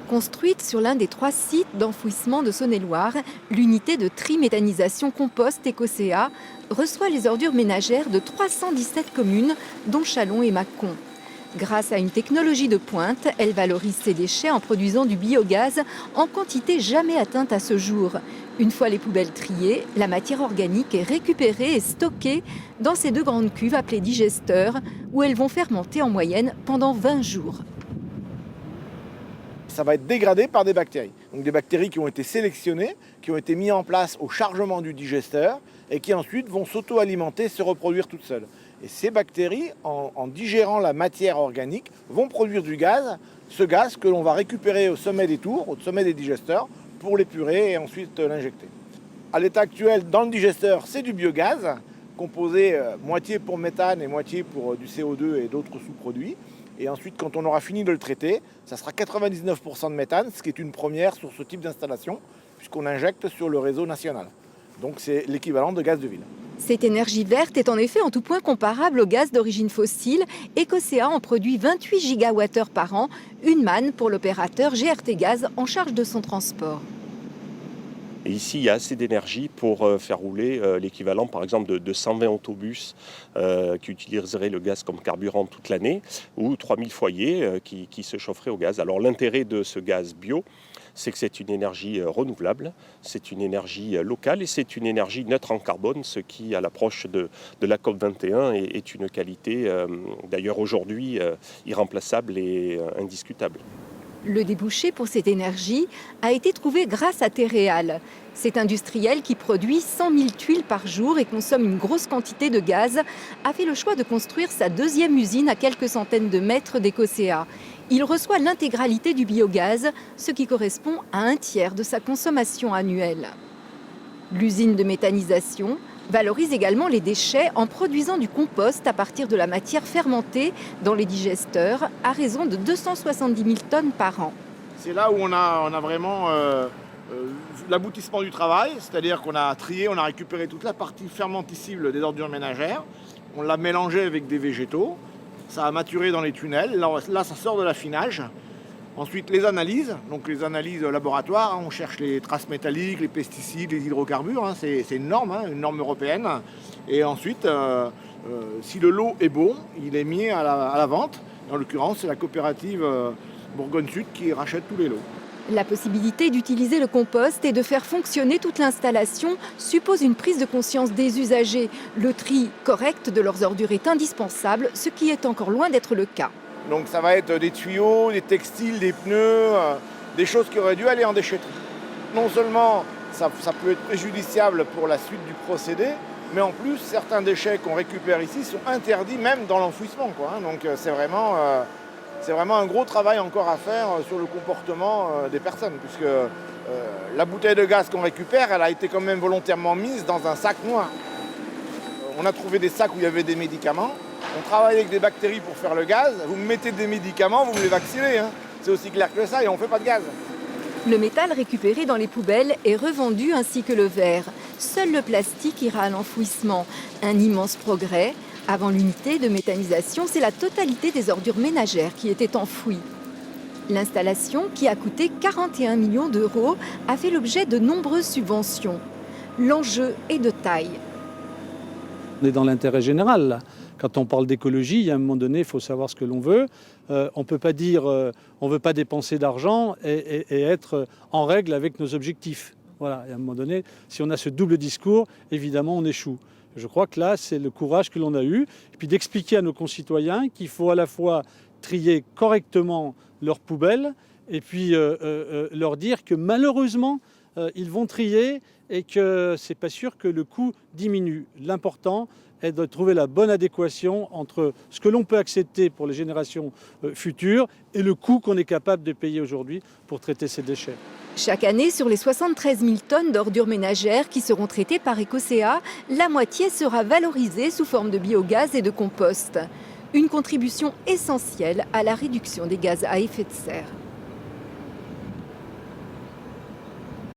Construite sur l'un des 3 sites d'enfouissement de Saône-et-Loire, l'unité de tri-méthanisation compost Ecocea reçoit les ordures ménagères de 317 communes, dont Châlons et Mâcon. Grâce à une technologie de pointe, elle valorise ses déchets en produisant du biogaz en quantité jamais atteinte à ce jour. Une fois les poubelles triées, la matière organique est récupérée et stockée dans ces 2 grandes cuves appelées digesteurs, où elles vont fermenter en moyenne pendant 20 jours. Ça va être dégradé par des bactéries. Donc des bactéries qui ont été sélectionnées, qui ont été mises en place au chargement du digesteur et qui ensuite vont s'auto-alimenter, se reproduire toutes seules. Et ces bactéries, en digérant la matière organique, vont produire du gaz, ce gaz que l'on va récupérer au sommet des tours, au sommet des digesteurs, pour l'épurer et ensuite l'injecter. À l'état actuel, dans le digesteur, c'est du biogaz, composé moitié pour méthane et moitié pour du CO2 et d'autres sous-produits. Et ensuite, quand on aura fini de le traiter, ça sera 99% de méthane, ce qui est une première sur ce type d'installation, puisqu'on injecte sur le réseau national. Donc c'est l'équivalent de gaz de ville. Cette énergie verte est en effet en tout point comparable au gaz d'origine fossile. Ecocea en produit 28 gigawattheures par an, une manne pour l'opérateur GRT Gaz en charge de son transport. Et ici, il y a assez d'énergie pour faire rouler l'équivalent, par exemple, de 120 autobus qui utiliseraient le gaz comme carburant toute l'année, ou 3000 foyers qui se chaufferaient au gaz. Alors l'intérêt de ce gaz bio, c'est que c'est une énergie renouvelable, c'est une énergie locale et c'est une énergie neutre en carbone, ce qui, à l'approche de la COP21, est une qualité, d'ailleurs aujourd'hui, irremplaçable et indiscutable. Le débouché pour cette énergie a été trouvé grâce à Terreal. Cet industriel qui produit 100 000 tuiles par jour et consomme une grosse quantité de gaz a fait le choix de construire sa 2e usine à quelques centaines de mètres d'Ecocea. Il reçoit l'intégralité du biogaz, ce qui correspond à 1/3 de sa consommation annuelle. L'usine de méthanisation valorise également les déchets en produisant du compost à partir de la matière fermentée dans les digesteurs à raison de 270 000 tonnes par an. C'est là où on a vraiment l'aboutissement du travail, c'est-à-dire qu'on a trié, on a récupéré toute la partie fermenticible des ordures ménagères, on l'a mélangé avec des végétaux, ça a maturé dans les tunnels, là ça sort de l'affinage. Ensuite, les analyses, donc les analyses laboratoires, on cherche les traces métalliques, les pesticides, les hydrocarbures, c'est une norme européenne. Et ensuite, si le lot est bon, il est mis à la vente. En l'occurrence, c'est la coopérative Bourgogne Sud qui rachète tous les lots. La possibilité d'utiliser le compost et de faire fonctionner toute l'installation suppose une prise de conscience des usagers. Le tri correct de leurs ordures est indispensable, ce qui est encore loin d'être le cas. Donc ça va être des tuyaux, des textiles, des pneus, des choses qui auraient dû aller en déchetterie. Non seulement ça peut être préjudiciable pour la suite du procédé, mais en plus certains déchets qu'on récupère ici sont interdits même dans l'enfouissement. Donc c'est vraiment un gros travail encore à faire sur le comportement des personnes, puisque la bouteille de gaz qu'on récupère, elle a été quand même volontairement mise dans un sac noir. On a trouvé des sacs où il y avait des médicaments. On travaille avec des bactéries pour faire le gaz. Vous me mettez des médicaments, vous me les vaccinez. C'est aussi clair que ça et on ne fait pas de gaz. Le métal récupéré dans les poubelles est revendu ainsi que le verre. Seul le plastique ira à l'enfouissement. Un immense progrès. Avant l'unité de méthanisation, c'est la totalité des ordures ménagères qui étaient enfouies. L'installation, qui a coûté 41 millions d'euros, a fait l'objet de nombreuses subventions. L'enjeu est de taille. On est dans l'intérêt général, là. Quand on parle d'écologie, il y a un moment donné, il faut savoir ce que l'on veut. On ne peut pas dire on ne veut pas dépenser d'argent et être en règle avec nos objectifs. Voilà. Et à un moment donné, si on a ce double discours, évidemment, on échoue. Je crois que là, c'est le courage que l'on a eu. Et puis d'expliquer à nos concitoyens qu'il faut à la fois trier correctement leurs poubelles et puis leur dire que malheureusement, ils vont trier et que ce n'est pas sûr que le coût diminue. L'important est de trouver la bonne adéquation entre ce que l'on peut accepter pour les générations futures et le coût qu'on est capable de payer aujourd'hui pour traiter ces déchets. Chaque année, sur les 73 000 tonnes d'ordures ménagères qui seront traitées par Ecocea, la moitié sera valorisée sous forme de biogaz et de compost. Une contribution essentielle à la réduction des gaz à effet de serre.